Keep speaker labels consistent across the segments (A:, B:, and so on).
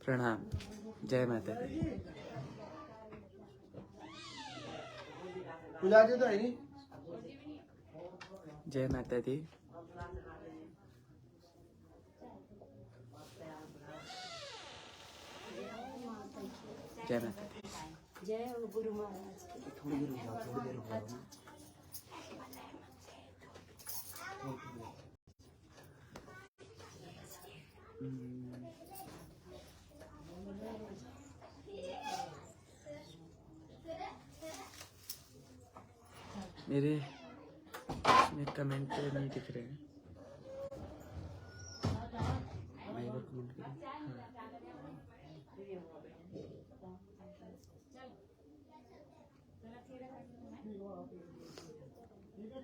A: प्रणाम। जय माता दी। जय माता दी। जय माता दी।
B: जय गुरु महाराज की।
A: थोड़ी देर रुक जाओ। मेरे इसमें कमेंट नहीं दिख रहे हैं। मैं एक बार कमेंट करूं?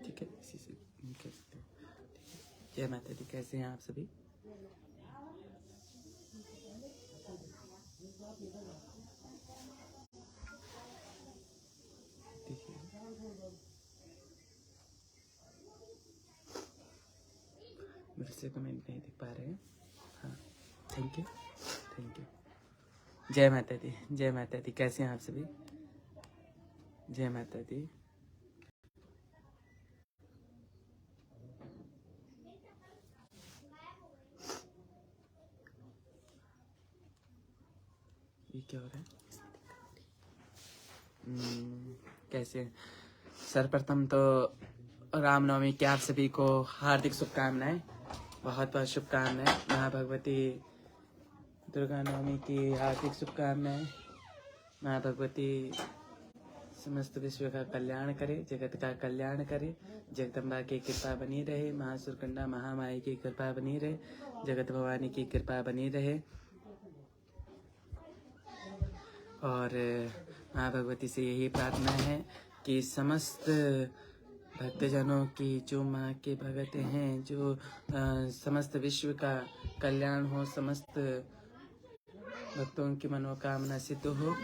A: ठीक है, इसी से कह सकते हैं। जय माता दी। कैसे हैं आप सभी? देखिए, मेरे से कमेंट नहीं दिख पा रहे हैं। हाँ, थैंक यू, थैंक यू। जय माता दी। जय माता दी। कैसे हैं आप सभी? जय माता दी। ये क्या हो रहा है? कैसे हैं? सर्वप्रथम तो रामनवमी की आप सभी को हार्दिक शुभकामनाएं, बहुत बहुत शुभकामनाएं। माँ भगवती दुर्गा नवमी की हार्दिक शुभकामनाएं। माँ भगवती समस्त विश्व का कल्याण करे, जगत का कल्याण करे, जगदम्बा की कृपा बनी रहे, महासुरकंडा महामाई की कृपा बनी रहे, जगत भवानी की कृपा बनी रहे। और माँ भगवती से यही प्रार्थना है कि समस्त भक्तजनों की, जो माँ के भगत हैं, जो समस्त विश्व का कल्याण हो, समस्त भक्तों की मनोकामना सिद्ध हो।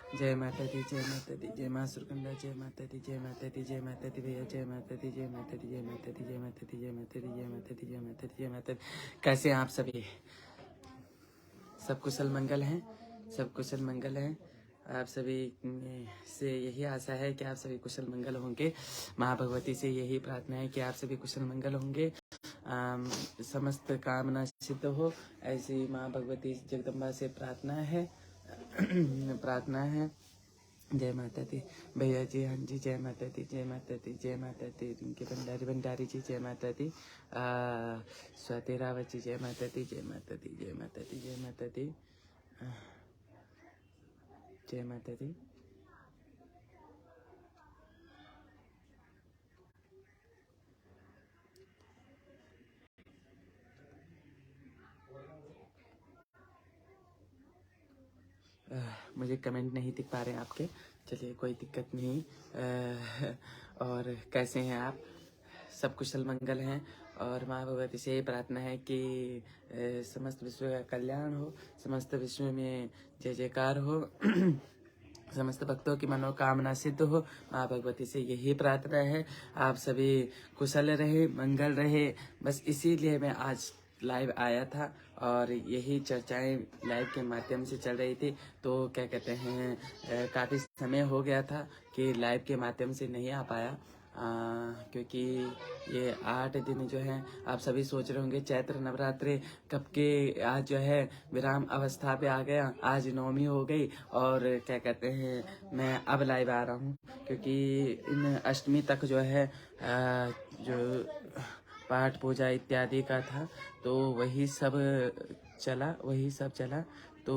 A: जय माता दी। जय माता दी। जय माँ सुरकंडा। जय माता दी। जय माता दी। जय माता दी भैया। जय माता दी। जय माता दी। जय माता दी। जय माता दी। जय माता दी। जय माता दी। जय माता दी। जय माता दी। कैसे हैं आप सभी? सब कुशल मंगल हैं? सब कुशल मंगल हैं। आप सभी से यही आशा है कि आप सभी कुशल मंगल होंगे। माँ भगवती से यही प्रार्थना है कि आप सभी कुशल मंगल होंगे, समस्त कामना सिद्ध हो, ऐसी माँ भगवती जगदम्बा से प्रार्थना है। प्रार्थना है। जय माता दी भैया जी। हाँ जी, जय माता दी। जय माता दी। जय माता दी। उनके भंडारी जी, जय माता दी। स्वाति रावत जी, जय माता दी। जय माता दी। जय माता दी। जय माता दी। जय माता दी। मुझे कमेंट नहीं दिख पा रहे हैं आपके। चलिए, कोई दिक्कत नहीं। और कैसे हैं आप? सब कुशल मंगल हैं। और माँ भगवती से यही प्रार्थना है कि समस्त विश्व का कल्याण हो, समस्त विश्व में जय जयकार हो, समस्त भक्तों की मनोकामना सिद्ध हो। माँ भगवती से यही प्रार्थना है, आप सभी कुशल रहे, मंगल रहे। बस इसीलिए मैं आज लाइव आया था और यही चर्चाएं लाइव के माध्यम से चल रही थी। तो क्या कहते हैं, काफ़ी समय हो गया था कि लाइव के माध्यम से नहीं आ पाया, क्योंकि ये 8 दिन जो है, आप सभी सोच रहे होंगे चैत्र नवरात्रि कब के, आज जो है विराम अवस्था पे आ गया। आज नवमी हो गई और क्या कहते हैं, मैं अब लाइव आ रहा हूँ क्योंकि इन अष्टमी तक जो है जो पाठ पूजा इत्यादि का था, तो वही सब चला। तो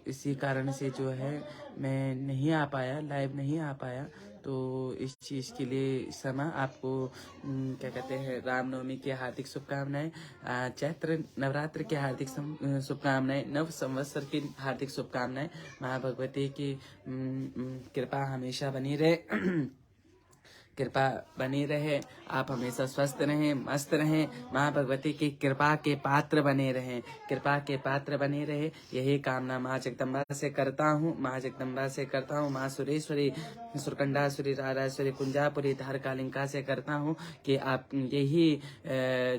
A: इसी कारण से जो है मैं नहीं आ पाया, लाइव नहीं आ पाया। तो इस चीज़ के लिए क्षमा। आपको क्या कहते हैं, रामनवमी की हार्दिक शुभकामनाएं, चैत्र नवरात्र की हार्दिक शुभकामनाएं, नव संवत्सर की हार्दिक शुभकामनाएं। माँ भगवती की कृपा हमेशा बनी रहे। कृपा बनी रहे, आप हमेशा स्वस्थ रहें, मस्त रहें, माँ भगवती की कृपा के पात्र बने रहें, कृपा के पात्र बने रहे, यही कामना माँ जगदम्बा से करता हूँ, माँ जगदम्बा से करता हूँ, माँ सुरेश्वरी, सुरकंडासुरी, रारासुरी, कुंजापुरी, धारकालिंका से करता हूँ कि आप यही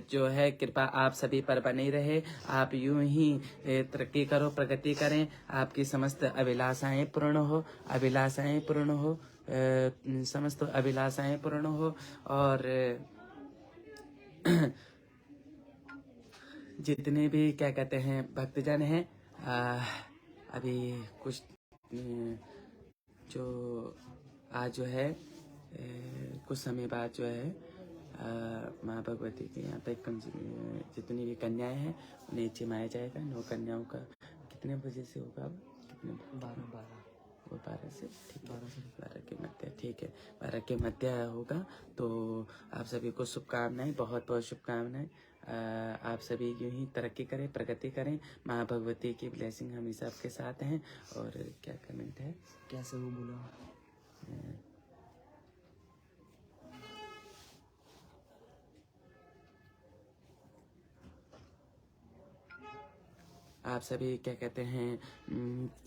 A: जो है कृपा आप सभी पर बनी रहे, आप यूं ही तरक्की करो, प्रगति करें, आपकी समस्त अभिलाषाएं पूर्ण हो, अभिलाषाएं पूर्ण हो, समस्त अभिलाषाएं पूर्ण हो, और जितने भी क्या कहते हैं भक्तजन हैं, अभी कुछ जो आज जो है कुछ समय बाद जो है माँ भगवती के यहाँ पे जितनी भी कन्याएं हैं उन्हें चिमाया जाएगा। 9 कन्याओं का कितने बजे से होगा? कितने? 12 वो 12 से, ठीक, 12 के मध्य, ठीक है, 12 के मध्य होगा। तो आप सभी को शुभकामनाएं, बहुत बहुत शुभकामनाएं। आप सभी यूं ही तरक्की करें, प्रगति करें, माँ भगवती की ब्लेसिंग हमेशा आपके साथ हैं। और क्या कमेंट है, कैसे वो बोला, आप सभी क्या कहते हैं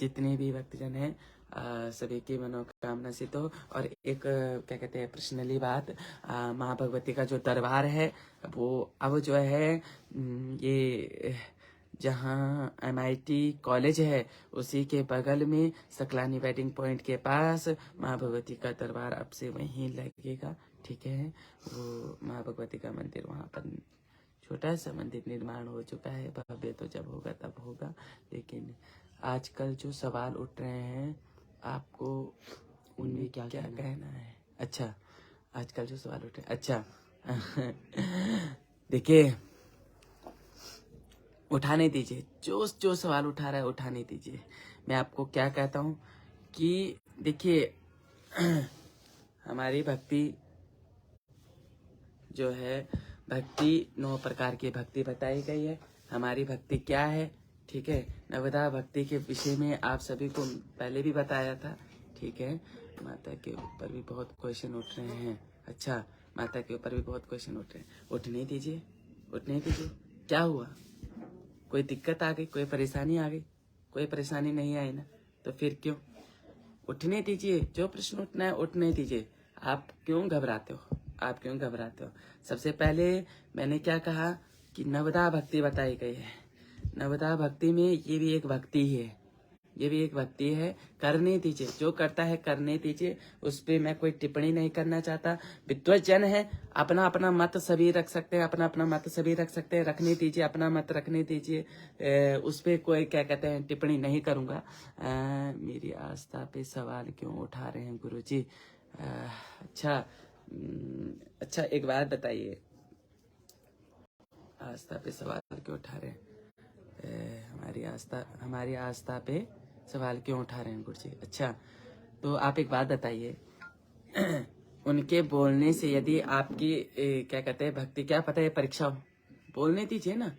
A: जितने भी भक्तजन हैं सभी की मनोकामना सिद्ध हो। और एक क्या कहते हैं पर्सनली बात, माँ भगवती का जो दरबार है वो अब जो है ये जहाँ MIT कॉलेज है उसी के बगल में सकलानी वेडिंग पॉइंट के पास माँ भगवती का दरबार अब से वहीं लगेगा, ठीक है। वो माँ भगवती का मंदिर वहाँ पर छोटा सा मंदिर निर्माण हो चुका है, भव्य तो जब होगा तब होगा। लेकिन आजकल जो सवाल उठ रहे हैं आपको उनमें क्या कहना है? अच्छा, आजकल जो सवाल उठ रहे हैं, अच्छा देखिए, उठाने दीजिए, जो सवाल उठा रहा है उठाने दीजिए। मैं आपको क्या कहता हूँ कि देखिए हमारी भक्ति जो है, भक्ति 9 प्रकार की भक्ति बताई गई है। हमारी भक्ति क्या है, ठीक है। नवदा भक्ति के विषय में आप सभी को पहले भी बताया था, ठीक है। माता के ऊपर भी बहुत क्वेश्चन उठ रहे हैं, अच्छा, माता के ऊपर भी बहुत क्वेश्चन उठ रहे हैं, उठने दीजिए, उठने दीजिए। क्या हुआ? कोई दिक्कत आ गई? कोई परेशानी आ गई? कोई परेशानी नहीं आई ना, तो फिर क्यों? उठने दीजिए, जो प्रश्न उठना है उठने दीजिए। आप क्यों घबराते हो? आप क्यों घबराते हो? सबसे पहले मैंने क्या कहा कि नवदा भक्ति बताई गई है। नवदा भक्ति में ये भी एक भक्ति है, ये भी एक भक्ति है। करने दीजिए, जो करता है करने दीजिए, उस पर मैं कोई टिप्पणी नहीं करना चाहता। विद्वजन है, अपना अपना मत सभी रख सकते हैं, अपना अपना मत सभी रख सकते हैं, रखने दीजिए, अपना मत रखने दीजिए। उस पर कोई क्या कहते हैं टिप्पणी नहीं करूँगा। मेरी आस्था पे सवाल क्यों उठा रहे हैं गुरुजी? अच्छा, एक बात बताइए, आस्था पे सवाल क्यों उठा रहे हैं? हमारी आस्था पे सवाल क्यों उठा रहे हैं गुरुजी? अच्छा, तो आप एक बात बताइए उनके बोलने से यदि आपकी क्या कहते हैं भक्ति, क्या पता है परीक्षा हो? बोलने दीजिए ना,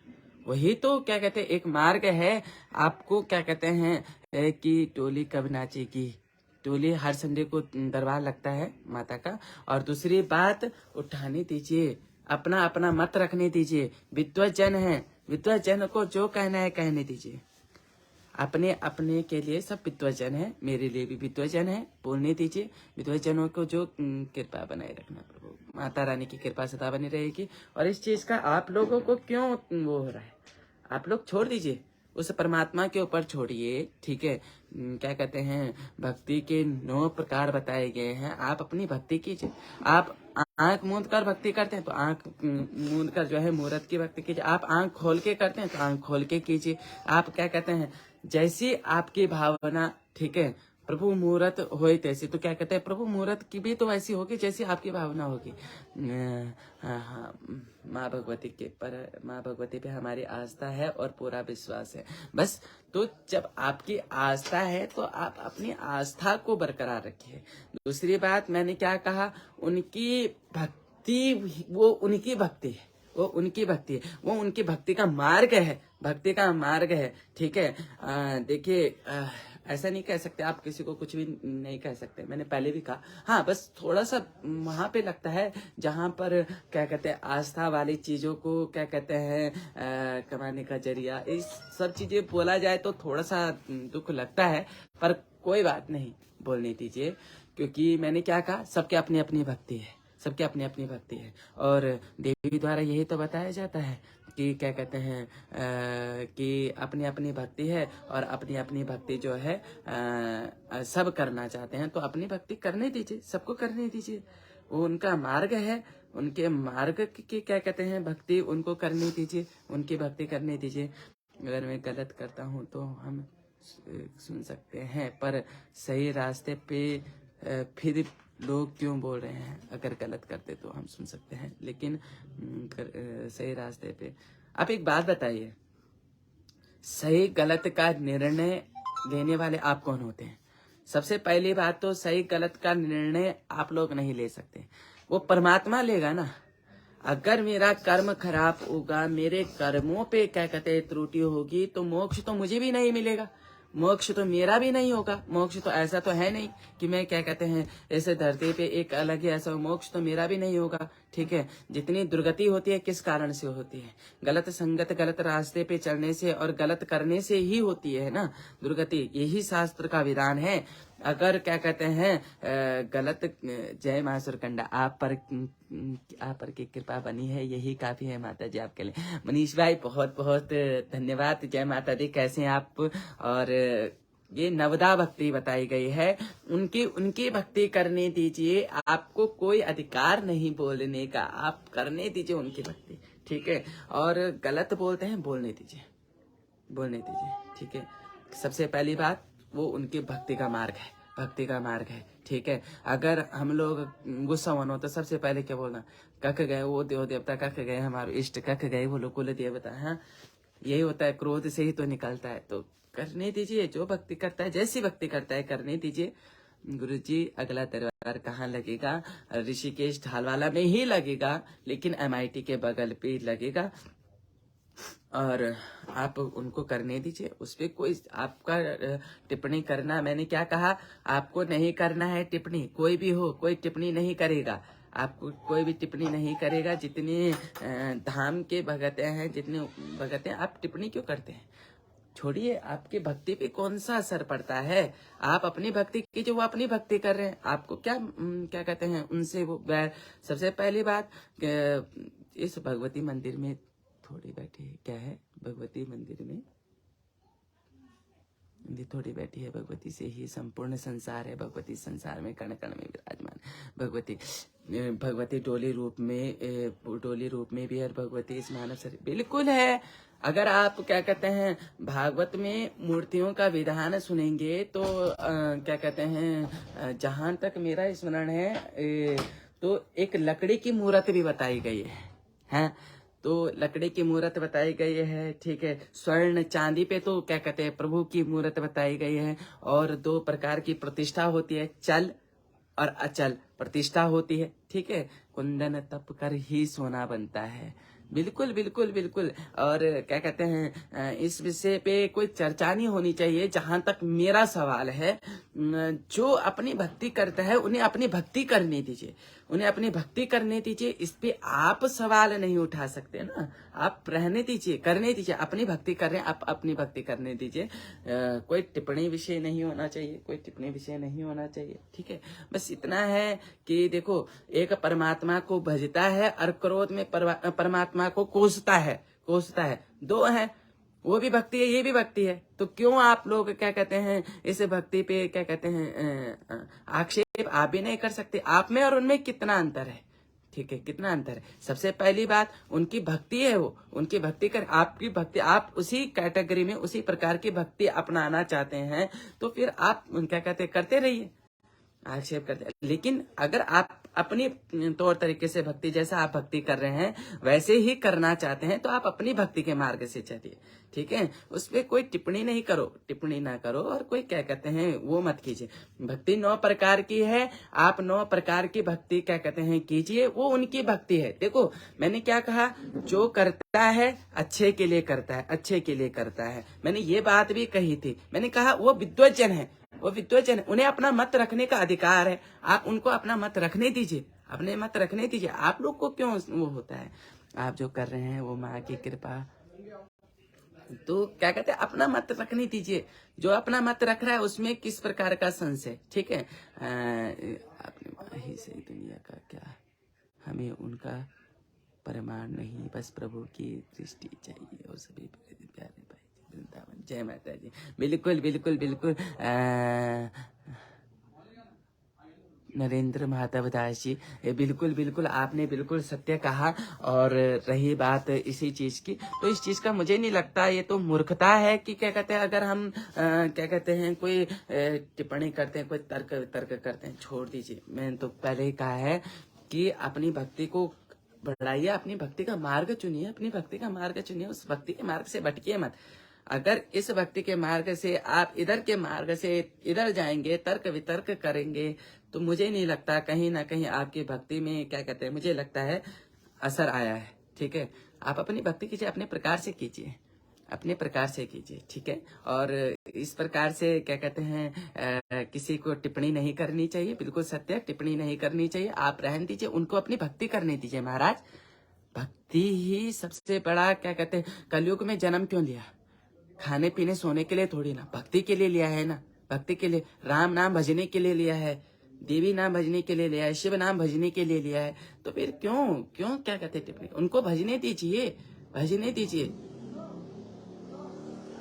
A: वही तो क्या कहते हैं एक मार्ग है। आपको क्या कहते हैं कि टोली कब नाचेगी? टोली हर संडे को दरबार लगता है माता का। और दूसरी बात, उठाने दीजिए, अपना अपना मत रखने दीजिए। विद्वजन है, विद्वजन को जो कहना है कहने दीजिए। अपने अपने के लिए सब विद्वजन है, मेरे लिए भी विद्वजन है, बोलने दीजिए। विद्वजनों को जो कृपा बनाए रखना प्रभु, माता रानी की कृपा सदा बनी रहेगी। और इस चीज का आप लोगों को क्यों वो हो रहा है? आप लोग छोड़ दीजिए, उस परमात्मा के ऊपर छोड़िए, ठीक है। क्या कहते हैं भक्ति के 9 प्रकार बताए गए हैं, आप अपनी भक्ति कीजिए। आप आंख मूंद कर भक्ति करते हैं तो आंख मूंद कर जो है मुहूर्त की भक्ति कीजिए। आप आंख खोल के करते हैं तो आंख खोल के कीजिए। आप क्या कहते हैं जैसी आपकी भावना, ठीक है, प्रभु मुहूर्त होए तैसी, तो क्या कहते हैं प्रभु मुहूर्त की भी तो वैसी होगी जैसी आपकी भावना होगी। हाँ, माँ भगवती पे हमारी आस्था है और पूरा विश्वास है, बस। तो जब आपकी आस्था है तो आप अपनी आस्था को बरकरार रखिए। दूसरी बात मैंने क्या कहा, उनकी भक्ति वो उनकी भक्ति है, वो उनकी भक्ति है, वो उनकी भक्ति का मार्ग है, भक्ति का मार्ग है, ठीक है। देखिए ऐसा नहीं कह सकते, आप किसी को कुछ भी नहीं कह सकते, मैंने पहले भी कहा। हाँ, बस थोड़ा सा वहां पे लगता है जहां पर क्या कहते हैं आस्था वाली चीजों को क्या कहते हैं कमाने का जरिया, इस सब चीजें बोला जाए तो थोड़ा सा दुख लगता है, पर कोई बात नहीं, बोलने दीजिए। क्योंकि मैंने क्या कहा, सबके अपनी अपनी भक्ति है, सबके अपनी अपनी भक्ति है। और देवी द्वारा यही तो बताया जाता है कि क्या कहते हैं कि अपनी अपनी भक्ति है, और अपनी अपनी भक्ति जो है सब करना चाहते हैं तो अपनी भक्ति करने दीजिए, सबको करने दीजिए। वो उनका मार्ग है, उनके मार्ग की क्या कहते हैं भक्ति उनको करने दीजिए, उनकी भक्ति करने दीजिए। अगर मैं गलत करता हूँ तो हम सुन सकते हैं, पर सही रास्ते पे फिर लोग क्यों बोल रहे हैं, अगर गलत करते तो हम सुन सकते हैं, लेकिन सही रास्ते पे। आप एक बात बताइए, सही गलत का निर्णय लेने वाले आप कौन होते हैं? सबसे पहली बात तो सही गलत का निर्णय आप लोग नहीं ले सकते, वो परमात्मा लेगा ना। अगर मेरा कर्म खराब होगा, मेरे कर्मों पे क्या कहते हैं त्रुटि होगी, तो मोक्ष तो मुझे भी नहीं मिलेगा, मोक्ष तो मेरा भी नहीं होगा। मोक्ष तो ऐसा तो है नहीं कि मैं क्या कहते हैं ऐसे धरती पे एक अलग ही ऐसा, मोक्ष तो मेरा भी नहीं होगा। ठीक है, जितनी दुर्गति होती है किस कारण से होती है? गलत संगत, गलत रास्ते पे चलने से और गलत करने से ही होती है ना दुर्गति, यही शास्त्र का विधान है। अगर क्या कहते हैं गलत, जय मां सुरकंडा, आप पर की कृपा बनी है, यही काफी है माता जी आपके लिए। मनीष भाई बहुत बहुत धन्यवाद, जय माता दी, कैसे हैं आप? और ये नवदा भक्ति बताई गई है, उनकी भक्ति करने दीजिए, आपको कोई अधिकार नहीं बोलने का, आप करने दीजिए उनकी भक्ति। ठीक है, और गलत बोलते हैं बोलने दीजिए, बोलने दीजिए। ठीक है, सबसे पहली बात वो उनकी भक्ति का मार्ग है, भक्ति का मार्ग है। ठीक है, अगर हम लोग गुस्सा होना तो सबसे पहले क्या बोलना, कख गए वो देव देवता, कख गए हमारे इष्ट, कख गए वो लोग कुल देवता। हाँ, यही होता है, क्रोध से ही तो निकलता है। तो करने दीजिए, जो भक्ति करता है, जैसी भक्ति करता है करने दीजिए। गुरुजी अगला दरबार कहाँ लगेगा? ऋषिकेश ढालवाला में ही लगेगा, लेकिन MIT के बगल पे लगेगा, और आप उनको करने दीजिए। उस पर कोई आपका टिप्पणी करना, मैंने क्या कहा, आपको नहीं करना है टिप्पणी, कोई भी हो कोई टिप्पणी नहीं करेगा, आपको कोई भी टिप्पणी नहीं करेगा। जितने धाम के भगत हैं, जितने भगत हैं, आप टिप्पणी क्यों करते हैं? छोड़िए, आपकी भक्ति पे कौन सा असर पड़ता है? आप अपनी भक्ति कीजिए, वो अपनी भक्ति कर रहे हैं, आपको क्या क्या कहते हैं उनसे वो बैर। सबसे पहली बात, इस भगवती मंदिर में थोड़ी बैठी है, क्या है भगवती मंदिर में थोड़ी बैठी है, भगवती से ही संपूर्ण संसार है, भगवती संसार में कण कण में विराजमान, भगवती डोली रूप में भी है, भगवती इस मानव शरीर बिल्कुल है। अगर आप क्या कहते हैं भागवत में मूर्तियों का विधान सुनेंगे तो क्या कहते हैं, जहां तक मेरा स्मरण है तो एक लकड़ी की मूर्त भी बताई गई है, तो लकड़ी की मूर्त बताई गई है। ठीक है, स्वर्ण चांदी पे तो क्या कहते हैं प्रभु की मूर्त बताई गई है। और 2 प्रकार की प्रतिष्ठा होती है, चल और अचल प्रतिष्ठा होती है। ठीक है, कुंदन तप कर ही सोना बनता है, बिल्कुल बिल्कुल बिल्कुल। और क्या कहते हैं इस विषय पे कोई चर्चा नहीं होनी चाहिए। जहां तक मेरा सवाल है, जो अपनी भक्ति करता है उन्हें अपनी भक्ति करने दीजिए, उन्हें अपनी भक्ति करने दीजिए। इस पे आप सवाल नहीं उठा सकते ना, आप रहने दीजिए, करने दीजिए, अपनी भक्ति कर रहे हैं, आप अपनी भक्ति करने दीजिए। कोई टिप्पणी विषय नहीं होना चाहिए, कोई टिप्पणी विषय नहीं होना चाहिए। ठीक है, बस इतना है कि देखो, एक परमात्मा को भजता है और क्रोध में परमात्मा को कोसता है, 2 हैं, वो भी भक्ति है, ये भी भक्ति है। तो क्यों आप लोग क्या कहते हैं इस भक्ति पे क्या कहते हैं आक्षेप आप भी नहीं कर सकते? आप में और उनमें कितना अंतर है? ठीक है, कितना अंतर है? सबसे पहली बात, उनकी भक्ति है, वो उनकी भक्ति कर, आपकी भक्ति, आप उसी कैटेगरी में उसी प्रकार की भक्ति अपनाना चाहते हैं तो फिर आप क्या कहते करते रहिए, आक्षेप करते हैं। लेकिन अगर आप अपनी तौर तरीके से भक्ति, जैसा आप भक्ति कर रहे हैं वैसे ही करना चाहते हैं, तो आप अपनी भक्ति के मार्ग से चलिए। ठीक है, उस पर कोई टिप्पणी नहीं करो, टिप्पणी ना करो, और कोई क्या कहते हैं वो मत कीजिए। भक्ति 9 प्रकार की है, आप 9 प्रकार की भक्ति क्या कहते हैं कीजिए, वो उनकी भक्ति है। देखो मैंने क्या कहा, जो करता है अच्छे के लिए करता है, अच्छे के लिए करता है। मैंने ये बात भी कही थी, मैंने कहा वो विद्वज्जन है, वो विद्वज्जन है, उन्हें अपना मत रखने का अधिकार है। आप उनको अपना मत रखने दीजिए, अपने मत रखने दीजिए। आप लोग को क्यों वो होता है, आप जो कर रहे हैं वो माँ की कृपा। तो क्या कहते हैं, अपना मत रखने दीजिए। जो अपना मत रख रहा है उसमें किस प्रकार का संशय, ठीक है। अपने माँ ही सही दुनिया का क्या, हमें उनका प्रमाण नहीं, बस प्रभु की दृष्टि चाहिए, और सभी प्यारे भाई वृंदावन। जय माता जी। बिल्कुल बिल्कुल बिल्कुल। नरेंद्र माधव दास जी, बिल्कुल बिल्कुल आपने बिल्कुल सत्य कहा। और रही बात इसी चीज की, तो इस चीज का मुझे नहीं लगता, ये तो मूर्खता है कि क्या कहते हैं, अगर हम क्या कहते हैं कोई टिप्पणी करते हैं, कोई तर्क करते हैं, छोड़ दीजिए। मैंने तो पहले ही कहा है कि अपनी भक्ति को बढ़ाइए, अपनी भक्ति का मार्ग चुनिए, अपनी भक्ति का मार्ग चुनिए, उस भक्ति के मार्ग से भटकिए मत। अगर इस भक्ति के मार्ग से आप इधर के मार्ग से इधर जाएंगे, तर्क वितर्क करेंगे, तो मुझे नहीं लगता कहीं ना कहीं आपकी भक्ति में क्या कहते हैं, मुझे लगता है असर आया है। ठीक है, आप अपनी भक्ति कीजिए, अपने प्रकार से कीजिए, अपने प्रकार से कीजिए, ठीक है। और इस प्रकार से क्या कहते हैं किसी को टिप्पणी नहीं करनी चाहिए, बिल्कुल सत्य, टिप्पणी नहीं करनी चाहिए। आप रहने दीजिए, उनको अपनी भक्ति करने दीजिए। महाराज, भक्ति ही सबसे बड़ा क्या कहते हैं, कलयुग में जन्म क्यों लिया, खाने पीने सोने के लिए थोड़ी ना, भक्ति के लिए लिया है ना। भक्ति के लिए, राम नाम भजने के लिए लिया है, देवी नाम भजने के लिए लिया है, शिव नाम भजने के लिए लिया है। तो फिर क्यों क्यों क्या कहते टिप्पणी, उनको भजने दीजिए, भजने दीजिए।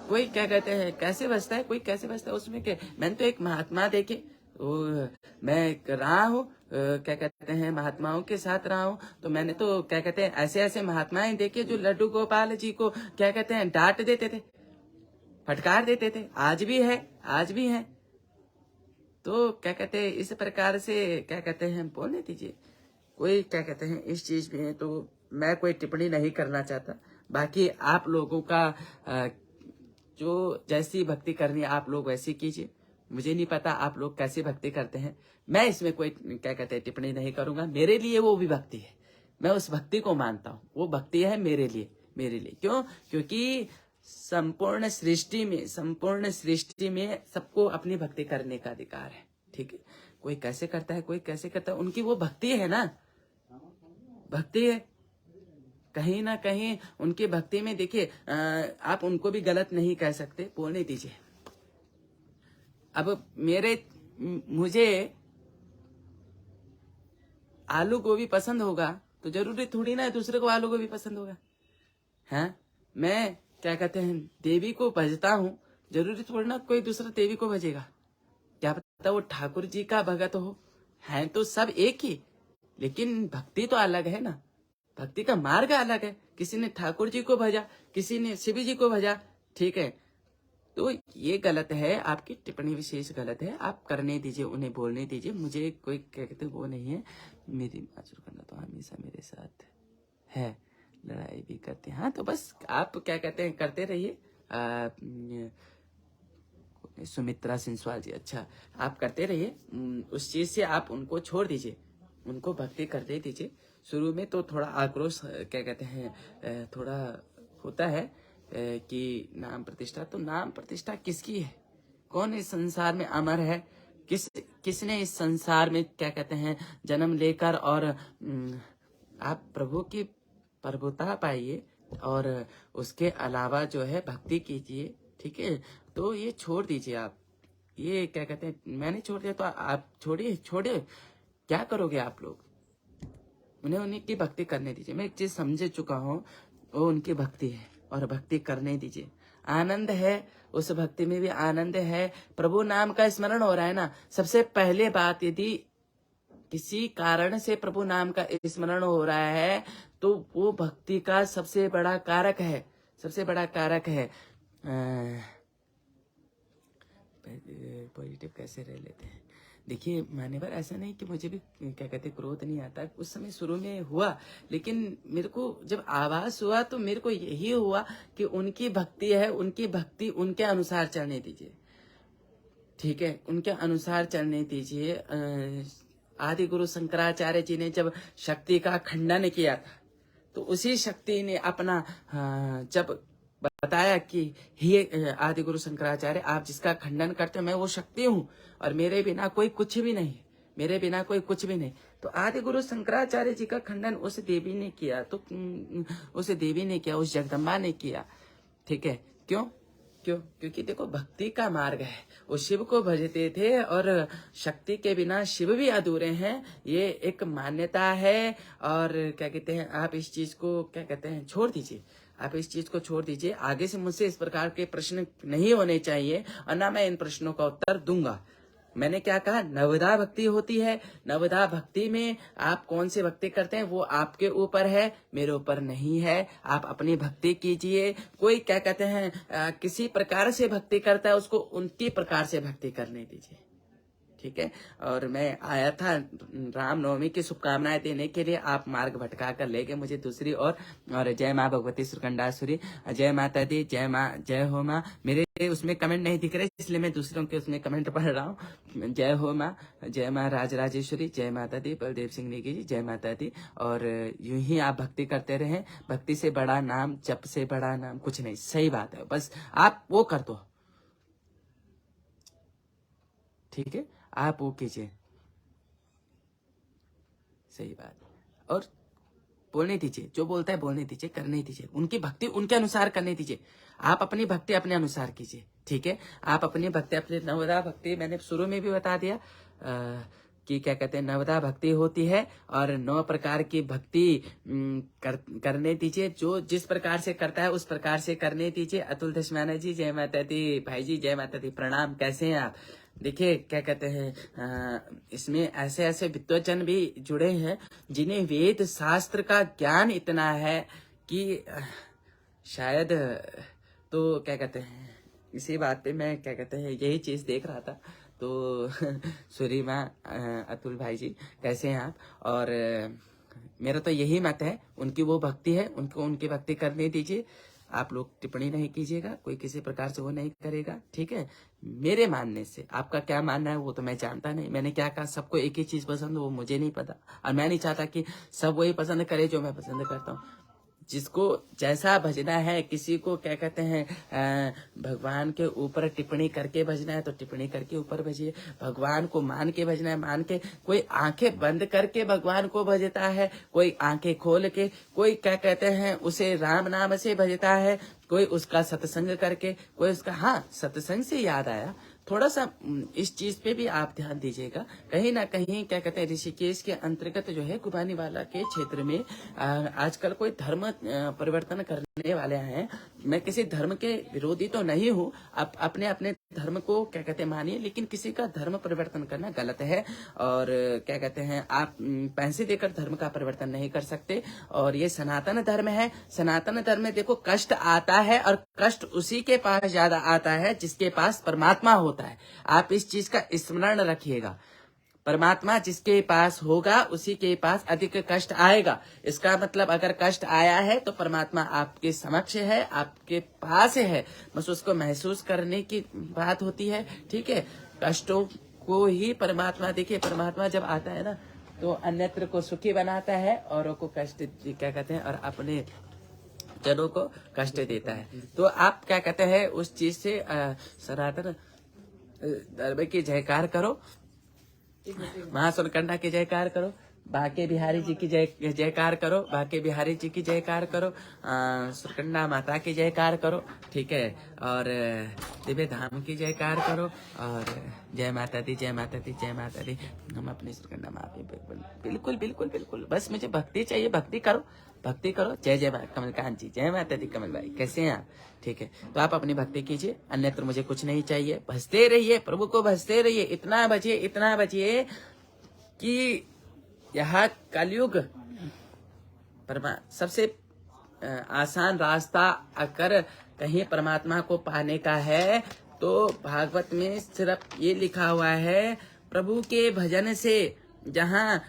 A: कोई क्या कहते हैं कैसे बचता है, कोई कैसे बचता है उसमें क्या। मैंने तो एक महात्मा देखे, मैं रहा हूँ क्या कहते हैं महात्माओं के साथ रहा हूँ, तो मैंने तो क्या कहते हैं ऐसे ऐसे महात्माएं देखे जो लड्डू गोपाल जी को क्या कहते हैं डांट देते थे, फटकार देते थे, आज भी है, आज भी है। तो क्या कहते हैं इस प्रकार से क्या कहते हैं बोलने दीजिए। कोई क्या कहते हैं इस चीज में तो मैं कोई टिप्पणी नहीं करना चाहता। बाकी आप लोगों का जो जैसी भक्ति करनी है आप लोग वैसी कीजिए। मुझे नहीं पता आप लोग कैसी भक्ति करते हैं, मैं इसमें कोई क्या कहते हैं टिप्पणी नहीं करूंगा। मेरे लिए वो भी भक्ति है, मैं उस भक्ति को मानता हूँ, वो भक्ति है मेरे लिए, मेरे लिए। क्यों? क्योंकि संपूर्ण सृष्टि में सबको अपनी भक्ति करने का अधिकार है, ठीक है। कोई कैसे करता है, कोई कैसे करता है, उनकी वो भक्ति है ना, भक्ति है। कहीं ना कहीं उनकी भक्ति में देखिए, आप उनको भी गलत नहीं कह सकते, बोलने दीजिए। अब मुझे आलू गोभी पसंद होगा तो जरूरी थोड़ी ना है दूसरे को आलू गोभी पसंद होगा, हैं। मैं क्या कहते हैं देवी को भजता हूँ, जरूरी थोड़ी ना कोई दूसरा देवी को भजेगा। क्या पता वो ठाकुर जी का भगत हो, है तो सब एक ही, लेकिन भक्ति तो अलग है ना, भक्ति का मार्ग अलग है। किसी ने ठाकुर जी को भजा, किसी ने शिव जी को भजा, ठीक है। तो ये गलत है, आपकी टिप्पणी विशेष गलत है, आप करने दीजिए, उन्हें बोलने दीजिए। मुझे कोई कहते वो नहीं है। मेरी माजूर करना तो हमेशा मेरे साथ है, लड़ाई भी करते हैं। हाँ तो बस आप क्या कहते हैं करते रहिए। सुमित्रा सिंसवाल जी, अच्छा आप करते रहिए, उस चीज से आप उनको छोड़ दीजिए, उनको भक्ति करते दीजिए। शुरू में तो थोड़ा आक्रोश क्या कहते हैं थोड़ा होता है कि नाम प्रतिष्ठा, तो नाम प्रतिष्ठा किसकी है, कौन इस संसार में अमर है, किसने इस संसार में क्या कहते हैं जन्म लेकर, और आप प्रभु की प्रभुता पाइए और उसके अलावा जो है भक्ति कीजिए, ठीक है। तो ये छोड़ दीजिए आप, ये क्या कहते हैं मैंने छोड़ दिया तो आप छोड़िए, क्या करोगे आप लोग, उन्हें उनकी भक्ति करने दीजिए। मैं एक चीज समझ चुका हूँ, वो उनकी भक्ति है और भक्ति करने दीजिए। आनंद है उस भक्ति में भी, आनंद है। प्रभु नाम का स्मरण हो रहा है ना, सबसे पहले बात, यदि किसी कारण से प्रभु नाम का स्मरण हो रहा है तो वो भक्ति का सबसे बड़ा कारक है, सबसे बड़ा कारक है। पॉजिटिव कैसे रह लेते हैं, देखिए मान्यवर, ऐसा नहीं कि मुझे भी क्या कहते क्रोध नहीं आता, उस समय शुरू में हुआ, लेकिन मेरे को जब आवाज हुआ तो मेरे को यही हुआ कि उनकी भक्ति है, उनकी भक्ति उनके अनुसार चलने दीजिए, ठीक है, उनके अनुसार चलने दीजिए। आदि गुरु शंकराचार्य जी ने जब शक्ति का खंडन किया था तो उसी शक्ति ने अपना जब बताया कि हे आदि गुरु शंकराचार्य, आप जिसका खंडन करते हो मैं वो शक्ति हूँ और मेरे बिना कोई कुछ भी नहीं, मेरे बिना कोई कुछ भी नहीं। तो आदि गुरु शंकराचार्य जी का खंडन उस देवी ने किया, तो उस देवी ने किया, उस जगदम्बा ने किया, ठीक है। क्यों? क्योंकि देखो भक्ति का मार्ग है, वो शिव को भजते थे और शक्ति के बिना शिव भी अधूरे हैं, ये एक मान्यता है। और क्या कहते हैं, आप इस चीज को क्या कहते हैं छोड़ दीजिए, आप इस चीज को छोड़ दीजिए। आगे से मुझसे इस प्रकार के प्रश्न नहीं होने चाहिए और ना मैं इन प्रश्नों का उत्तर दूंगा। मैंने क्या कहा, नवधा भक्ति होती है, नवधा भक्ति में आप कौन सी भक्ति करते हैं वो आपके ऊपर है, मेरे ऊपर नहीं है। आप अपनी भक्ति कीजिए। कोई क्या कहते हैं किसी प्रकार से भक्ति करता है, उसको उनकी प्रकार से भक्ति करने दीजिए, ठीक है। और मैं आया था रामनवमी की शुभकामनाएं देने के लिए, आप मार्ग भटका कर ले गए मुझे दूसरी ओर। और जय माँ भगवती सुरकंडासुरी, जय माता दी, जय माँ, जय हो माँ। मेरे उसमें कमेंट नहीं दिख रहे इसलिए मैं दूसरों के उसमें कमेंट पढ़ रहा हूँ। जय हो माँ, जय माँ राजराजेश्वरी, जय माता दी, बलदेव सिंह नेगी जी, जय माता दी। और यूं ही आप भक्ति करते रहें, भक्ति से बड़ा नाम, जप से बड़ा नाम कुछ नहीं। सही बात है, बस आप वो कर दो, ठीक है, आप वो कीजिए, सही बात। और बोलने दीजिए, जो बोलता है बोलने दीजिए, करने दीजिए, उनकी भक्ति उनके अनुसार करने दीजिए। आप अपनी भक्ति अपने अनुसार कीजिए, ठीक है। आप अपनी भक्ति अपने नवदा भक्ति, मैंने शुरू में भी बता दिया कि क्या कहते हैं नवदा भक्ति होती है और 9 प्रकार की भक्ति करने दीजिए। जो जिस प्रकार से करता है उस प्रकार से करने दीजिए। अतुल दशमाना जी, जय माता दी। भाई जी जय माता दी, प्रणाम, कैसे हैं आप? देखिए क्या कहते हैं इसमें ऐसे ऐसे विद्वजन भी जुड़े हैं जिन्हें वेद शास्त्र का ज्ञान इतना है कि शायद, तो क्या कहते हैं इसी बात पे मैं क्या कहते हैं यही चीज देख रहा था। तो सूरी माँ, अतुल भाई जी कैसे हैं आप? और मेरा तो यही मत है, उनकी वो भक्ति है, उनको उनकी भक्ति करने दीजिए। आप लोग टिप्पणी नहीं कीजिएगा, कोई किसी प्रकार से वो नहीं करेगा, ठीक है। मेरे मानने से आपका क्या मानना है वो तो मैं जानता नहीं। मैंने क्या कहा, सबको एक ही चीज पसंद हो वो मुझे नहीं पता, और मैं नहीं चाहता कि सब वही पसंद करे जो मैं पसंद करता हूँ। जिसको जैसा भजना है, किसी को क्या कहते हैं भगवान के ऊपर टिप्पणी करके भजना है तो टिप्पणी करके ऊपर भजिए, भगवान को मान के भजना है मान के। कोई आंखें बंद करके भगवान को भजता है, कोई आंखें खोल के, कोई क्या कहते हैं उसे राम नाम से भजता है, कोई उसका सत्संग करके, कोई उसका, हाँ सत्संग से याद आया, थोड़ा सा इस चीज पे भी आप ध्यान दीजिएगा। कहीं ना कहीं क्या कहते हैं ऋषिकेश के अंतर्गत जो है कुबानी वाला के क्षेत्र में आजकल कोई धर्म परिवर्तन करने वाले हैं। मैं किसी धर्म के विरोधी तो नहीं हूँ, आप अपने अपने धर्म को क्या कहते हैं मानिए, लेकिन किसी का धर्म परिवर्तन करना गलत है। और क्या कहते हैं आप पैसे देकर धर्म का परिवर्तन नहीं कर सकते। और ये सनातन धर्म है, सनातन धर्म में देखो कष्ट आता है और कष्ट उसी के पास ज्यादा आता है जिसके पास परमात्मा होता है। आप इस चीज का स्मरण रखिएगा, परमात्मा जिसके पास होगा उसी के पास अधिक कष्ट आएगा। इसका मतलब अगर कष्ट आया है तो परमात्मा आपके समक्ष है, आपके पास है, बस उसको महसूस करने की बात होती है, ठीक है। कष्टों को ही परमात्मा, देखिए परमात्मा जब आता है ना तो अन्यत्र को सुखी बनाता है, औरों को कष्ट क्या कहते हैं, और अपने जनों को कष्ट देता है। तो आप क्या कहते हैं उस चीज से सनातन धर्म की जयकार करो, महासुरकंडा की जयकार करो, बाके बिहारी जी की जयकार करो, बाके बिहारी जी की जयकार करो, सुरकंडा माता की जयकार करो, ठीक है। और दिव्य धाम की जयकार करो, और जय माता दी, जय माता दी, जय माता दी। हम अपनी सुरकंडा माँ पे बिल्कुल बिल्कुल बिल्कुल, बस मुझे भक्ति चाहिए, भक्ति करो, भक्ति करो। जय जय कमलकांत जी, जय माता दी। कमल भाई कैसे हैं आप? ठीक है, तो आप अपनी भक्ति कीजिए, अन्यत्र मुझे कुछ नहीं चाहिए। भजते रहिए, प्रभु को भजते रहिए, इतना बचिए कि यह कलयुग सबसे आसान रास्ता अगर कहीं परमात्मा को पाने का है तो भागवत में सिर्फ ये लिखा हुआ है, प्रभु के भजन से जहाँ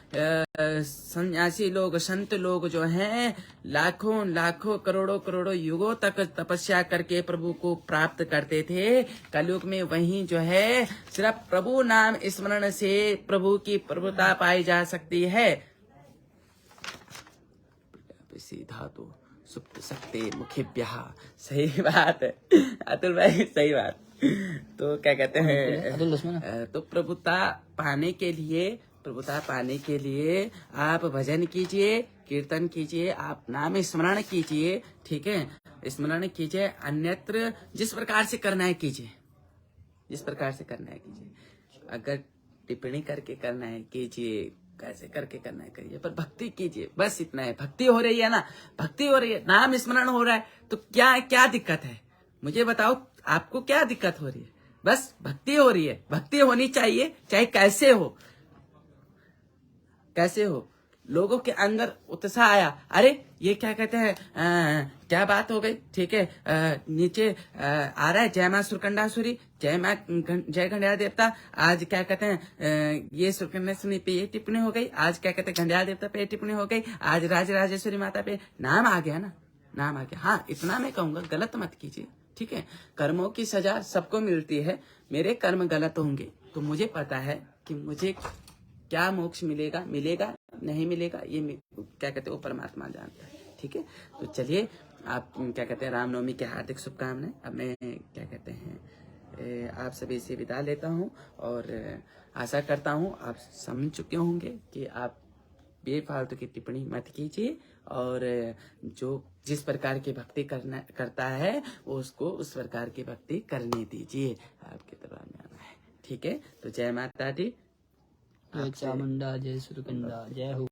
A: सन्यासी लोग संत लोग जो हैं लाखों लाखों करोड़ों करोड़ों युगों तक तपस्या करके प्रभु को प्राप्त करते थे, कलयुग में वहीं जो है सिर्फ प्रभु नाम स्मरण से प्रभु की प्रभुता पाई जा सकती है। सीधा तो सुप्त सकते मुखिभ्यः, सही बात है अतुल भाई, सही बात। तो क्या कहते हैं, तो प्रभुता पाने के लिए आप भजन कीजिए, कीर्तन कीजिए, आप नाम स्मरण कीजिए, ठीक है, स्मरण कीजिए, अन्यत्र जिस प्रकार से करना है कीजिए, जिस प्रकार से करना है कीजिए। अगर टिप्पणी करके करना है कीजिए, कैसे करके करना है करिए, पर भक्ति कीजिए, बस इतना है। भक्ति हो रही है ना, भक्ति हो रही है, नाम स्मरण हो रहा है, तो क्या दिक्कत है, मुझे बताओ आपको क्या दिक्कत हो रही है? बस भक्ति हो रही है, भक्ति होनी चाहिए, चाहे कैसे हो। लोगों के अंदर उत्साह आया, अरे ये क्या कहते हैं, क्या बात हो गई, ठीक है, नीचे आ रहा है जय मां सुरकंडासुरी, जय घंडियाल देवता, आज क्या कहते हैं ये सुरकंडासुरी पे ये टिप्पणी हो गई, आज क्या कहते हैं घंडियाल देवता पे टिप्पणी हो गई, आज राजराजेश्वरी माता पे नाम आ गया ना, नाम आ गया। हाँ, इतना मैं कहूंगा, गलत मत कीजिए, ठीक है। कर्मों की सजा सबको मिलती है, मेरे कर्म गलत होंगे तो मुझे पता है कि मुझे क्या मोक्ष मिलेगा नहीं मिलेगा, ये क्या कहते हैं वो परमात्मा जानता है, ठीक है। तो चलिए, आप क्या कहते हैं रामनवमी की हार्दिक शुभकामनाएं। अब मैं क्या कहते हैं आप सभी से विदा लेता हूं, और आशा करता हूं आप समझ चुके होंगे कि आप बेफालतू की टिप्पणी मत कीजिए, और जो जिस प्रकार की भक्ति करता है उसको उस प्रकार की भक्ति करने दीजिए, आपके दरबार में आना है, ठीक है। तो जय माता दी,
C: जय चामुंडा, जय सुरकंडा, जय हो।